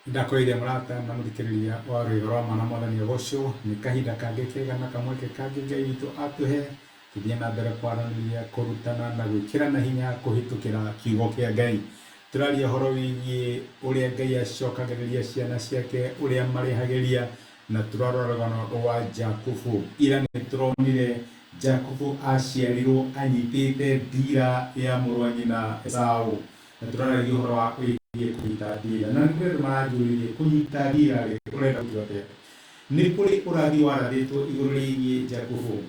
Ndakoire murata na muthikiriria wa rwiro mana mwathani ugoco ni kahinda kangi kega na kamweke kangi Ngai witu atuhe tuthie na mbere kwaraniria kurutana na gwikirana hinya kuhitukira kiugo kia Ngai. Turaria horo wigie uria Ngai acokagiriria ciana ciake uria marihagiria na turarora rugano rwa Jakubu. Ira ni turonire Jakubu aciarirwo anyitite ndira ya mũrũ wa nyina Esau, na turaragia horo wa kunyita ndira. Na nĩ marajũririe kunyita ndira urenda kuote nĩ kũrĩ ũrathi warathĩtwo igũrũ rĩgiĩ Jakubu,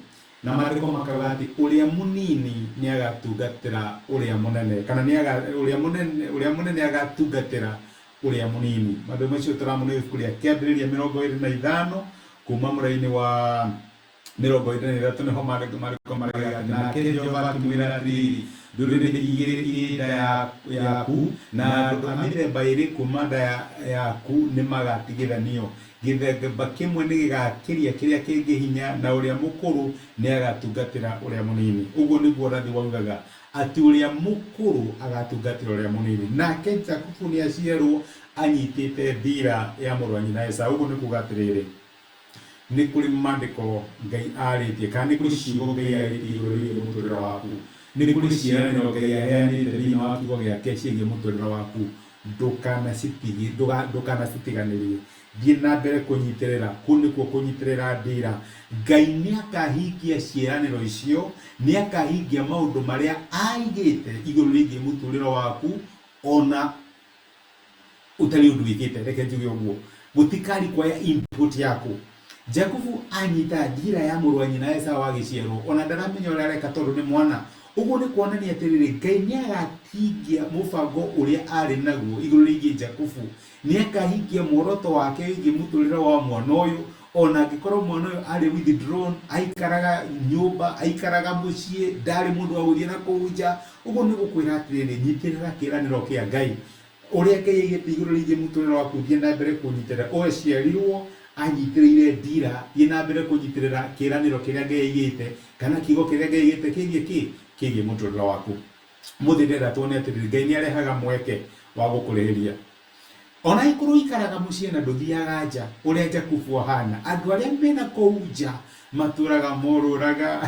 na maandĩko makauga atĩ ũrĩa mũnini nĩ agatungatĩra ũrĩa mũnene, kana ũrĩa mũnene agatungatĩra ũrĩa mũnini. Maũndũ macio tũramona ibuku rĩa Kĩambĩrĩria 25 kuma mũraini wa 23 niho maandĩko marauga nake Jehova akĩmwĩra atĩrĩrĩ, ndũrĩrĩ igĩrĩ irĩ nda yaku na andũ a mĩthemba ĩrĩ kuma nda yaku nĩ magatigithanio. Gĩthemba kĩmwe nĩ gĩgakĩria kĩrĩa kĩngĩ hinya na ũrĩa mũkũrũ nĩ agatungatĩra ũrĩa mũnini. Ũguo nĩguo ũrathi waugaga atĩ ũrĩa mũkũrũ agatungatĩra ũrĩa mũnini. Nake Jakubu nĩ aciarwo anyitĩte ndira ya mũrũ wa nyina Esau. Ũguo nĩ kuuga atĩrĩrĩ, nĩ kũrĩ maandĩko Ngai arĩtie, kana nĩ kũrĩ ciugo Ngai arĩtie igũrũ rĩgiĩ mũtũrĩre waku, nĩ kũrĩ ciĩranĩro Ngai aheanĩte thĩinĩ wa kiugo gĩake ciĩgiĩ mũtũrĩre waku. Ndũkanacitiganĩrie, thiĩ na mbere kũnyitĩrĩra. Kũu nĩkuo kũnyitĩrĩra ndira. Ngai nĩ akahingia ciĩranĩro icio, nĩ akahingia maũndũ marĩa aigĩte igũrũ rĩgiĩ mũtũrĩre waku ona ũtarĩ ũndũ wĩkĩte. Reke njuge ũguo, gũtikari kwaya input yaku. Jakubu anyita ndira ya mũrũ wa nyina Esau agĩciarwo, ona ndaramenya ũrĩa areka tondũ nĩ mwana. Ũguo nĩ kuonania atĩrĩrĩ, Ngai nĩ agahingia mũbango ũrĩa arĩ naguo igũrũ rĩgiĩ Jakubu. Nĩ akahingia muoroto wake wĩgiĩ mũtũrĩre wa mwana ũyũ, ona angĩkorwo mwana ũyũ arĩ withdrawn, aikaraga nyũmba, aikaraga mũciĩ, ndarĩ mũndũ wa gũthiĩ na kũu nja. Ũguo nĩ gũkwĩra atĩrĩrĩ, nyitĩrĩra kĩĩranĩro kĩa Ngai ũrĩa Ngai aigĩte igũrũ rĩgiĩ mũtũrĩre waku. Thiĩ na mbere kũnyitĩrĩra. Ũciarirwo anyitĩrĩire ndira, thiĩ na mbere kũnyitĩrĩra kĩĩranĩro kĩrĩa Ngai aigĩte, kana kiugo kĩrĩa Ngai aigĩte kĩgiĩ mũtũrĩre waku. Mũthĩ ndĩrenda tuone atĩrĩrĩ, Ngai nĩ arehaga mweke wa gũkũrĩhĩria. Ona ikũrũ ikaraga mũciĩ na ndũthiaga nja ũrĩa Jakubu ahana. Andũ arĩa mena kũu nja matũraga morũraga,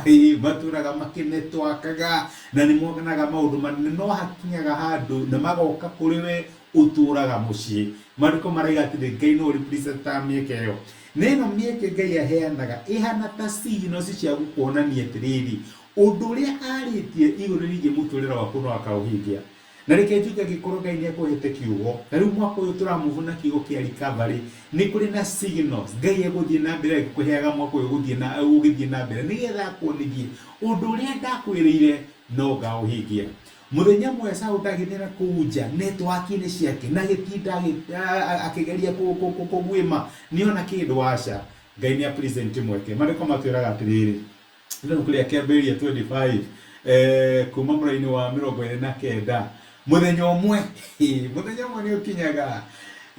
matũraga makĩnetwakaga, na nĩ monaga maũndũ manene, no hakinyaga handũ na magoka kũrĩ we ũtũraga mũciĩ. Maandĩko marauga atĩrĩrĩ, Ngai no represent mĩeke ĩyo. Na ĩno mĩeke Ngai aheanaga ĩhana ta signals cia gũkuonania atĩrĩrĩ, ũndũ ũrĩa arĩtie igũrũ rĩgiĩ mũtũrĩre waku no akaũhingia. Na reke njuge angĩkorwo Ngai nĩ ekũhete kiugo, na rĩu mwaka ũyũ tũramũvu na kiugo kĩa recovery, nĩ kũrĩ na signals Ngai egũthiĩ na mbere gũkũheaga mwaka ũyũ ũgĩthiĩ na mbere, nĩgetha akuonithie ũndũ ũrĩa ndakwĩrĩire no ngaũhingia. Mũthenya mwe Esau ndagĩthĩra kũu nja network-inĩ ciake na gĩtinda akĩgeria kũgwĩma nĩona kĩndũ aca. Ngai nĩ present mweke. Maandĩko matwĩraga atĩrĩrĩ, ibuku rĩa Kĩambĩrĩria 25 kuma mũraini wa 29, mũthenya ũmwe nĩ ũkinyaga,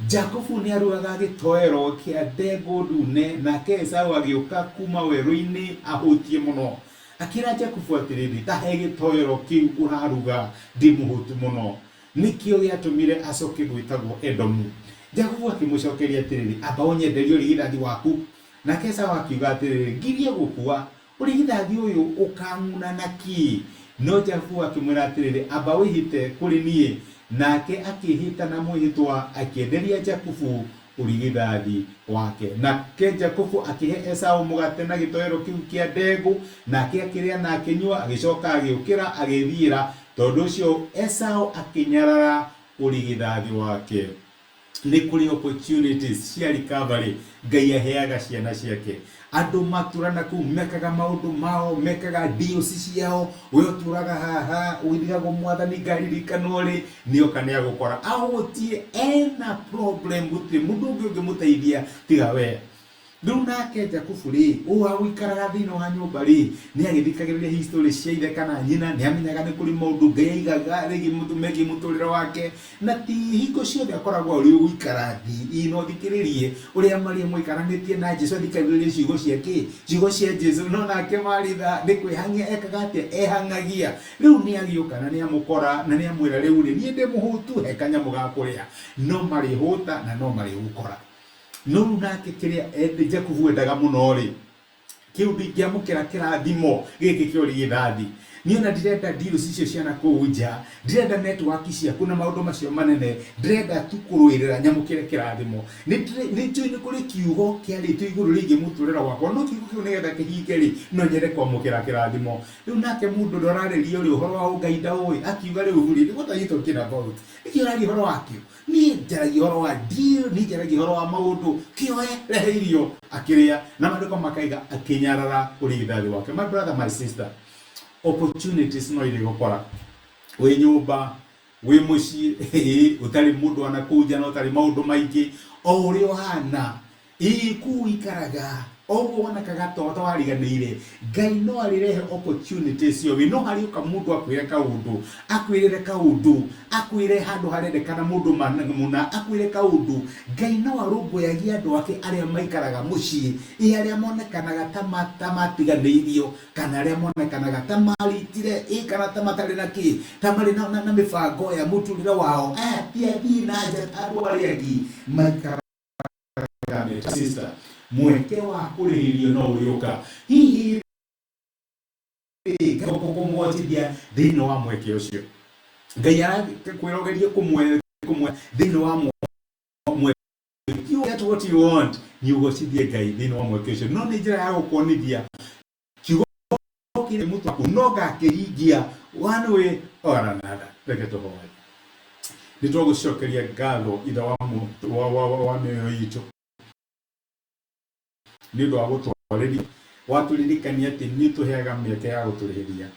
Jakubu nĩ aruaga gĩtoero kĩa ndengũ ndune, nake Esau agĩũka kuma werũ-inĩ ahũtie mũno. Akĩra Jakubu atĩrĩrĩ, tahe gĩtoero kĩu ũraruga ndĩmũhũtu mũno. Nĩkĩo gĩatũmire acoke gwĩtagwo Edomu. Jakubu akĩmũcokeria atĩrĩrĩ, amba ũnyenderie ũrigithathi waku. Nake Esau akiuga atĩrĩrĩ, ngirie gũkua, ũrigithathi ũyũ ũkang'una naki. No Jakubu akĩmwĩra atĩrĩrĩ, amba wĩhĩte kũrĩ niĩ. Nake akĩhĩta na mwĩhĩtwa akĩenderia Jakubu ũrigithathi wake. Nake Jakubu akĩhe Esau mũgate na gĩtoero kĩu kĩa ndengũ, nake akĩrĩa na akĩnyua, agĩcoka agĩũkĩra agĩthiĩra. Tondũ ũcio Esau akĩnyarara ũrigithathi wake. Nĩ kũrĩ opportunities cia recovery Ngai aheaga ciana ciake. Andũ maturana kũu mekaga maũndũ mao, mekaga deals ciao, we ũtũraga haha ũgĩthigagwo Mwathani ngaririkana ũrĩ, nĩoka nĩ agũkora ahũtie ena problem, gũtirĩ mũndũ ũngĩ ũngĩmũteithia tiga we. Riu nake Jakubu ri uwa wikaraga thini wa nyumba ri ni agithikagiriria history cia ithe kana nyina, ni amenyaga ni kuri maundu Ngai aigaga rigi mutumegi muturire wake, na ti hingo ciothe akoragwo uri wikara thi ino thikiririe uria mari muikaranitie na Jesu, thikagiriria ciugo ciake, ciugo cia Jesu. No nake Maritha ni kwihangia ekaga atia, ehangagia. Riu ni agioka na ni amukora na ni amwira riu ri ni ndi muhutu he kanyamu ga kuria, no mari huta na no mari gukora. No nake kiria Jakubu endaga muno ri kiu ndingiamukira kirathimo giki kiori githathi, niona ndirenda deals icio ciana kuu nja, ndirenda network ciaku na maundu macio manene, ndirenda tu kuruirira nyamukire kirathimo. Ni tui ni kuri kiugo kiari tu iguru rigi muturira wakwa, no kiugo kiu nigetha kihinge ri no nyende kwamukira kirathimo. Riu nake mundu ndoraririo ri uhoro wa Ngai oi akiuga riu huri ni gutayito kina about ikirari horo wakio ni njaragi horo wa deal, ni njaragi horo wa maundu kioe reheirio akiria na maduko makaiga akinyarara uri githathi wake. My brother, my sister, opportunities no ile gukora we nyumba we muci utari mundu anakuja na utari maundu maingi o uri ohana ku ikaraga ogo wana kagato twariganire. Ngai no arirehe opportunities yo, we no hari uka mundu akwire kaundu akwirire kaundu akwire handu harendekana mundu muna akwire kaundu. Ngai no arumbo yagia andu ake aria maikaraga muci aria monekanaga tamatiganeirio kana aria monekanaga tamaritire kana tamatari naki tamari na mifango ya muturire wao pia na andu aria angi maikaraga. Sister, mweke wa kurihirio no uyoka hihi goko mwotithia thini wa mweke ucio. Ngai arakwirogerie kumwe thini wa mweke. You get what you want, ni ugocithie Ngai thini wa mweke ucio. No ni njira ya gukonithia kiugo kile mutu akunoga kihingia one way or another. Reke tuhoe. Nitwagucokeria ngatho itha wa mioyo itu ni ndo agutwariria waturirikania ati ni tuheaga mieke ya guturihiria,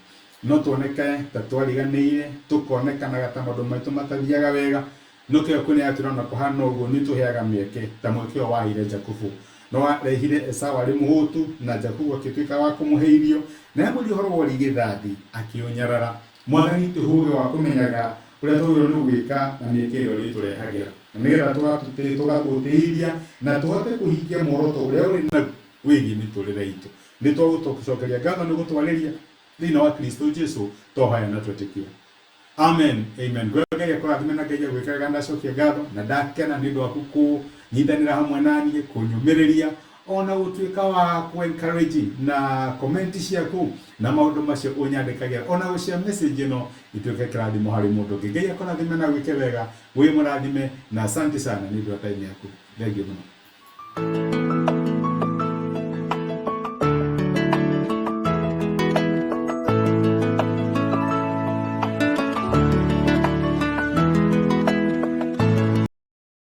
no tuoneke ta twariganire tukonekanaga ta maundu maitu matathiaga wega, no kio kune aturona kuhana uguo ni tuheaga mieke ta mweke wa ire Jakubu no arehire Esau ari muhutu na Jakubu akituika wa kumuheirio na muri horo wori githathi akiunyarara. Mwathani tuhuge wa kumenyaga uria tugirwo ni gwika na mieke iyo ri turehagira nigetha tugagutiria na tuhote kuhingia muoroto uria uri na wigi miturire itu. Ni twagucokeria ngatho ni gutwariria thina wa Kristo Jesu tohaya na twetikia. Amen, amen. Ngai akurathime na Ngai gwikaga ndacokia ngatho na ndakena ni ndo akuku nyithanira hamwe nani kunyumiriria ona utuika wa ku encourage na comment ciaku na maundu macio unyandikagira ona gucia message no ituike kirathimo hari mundu ngi. Ngai akurathime na gwike wega wi murathime na asante sana ni ndo time yaku. Thank you.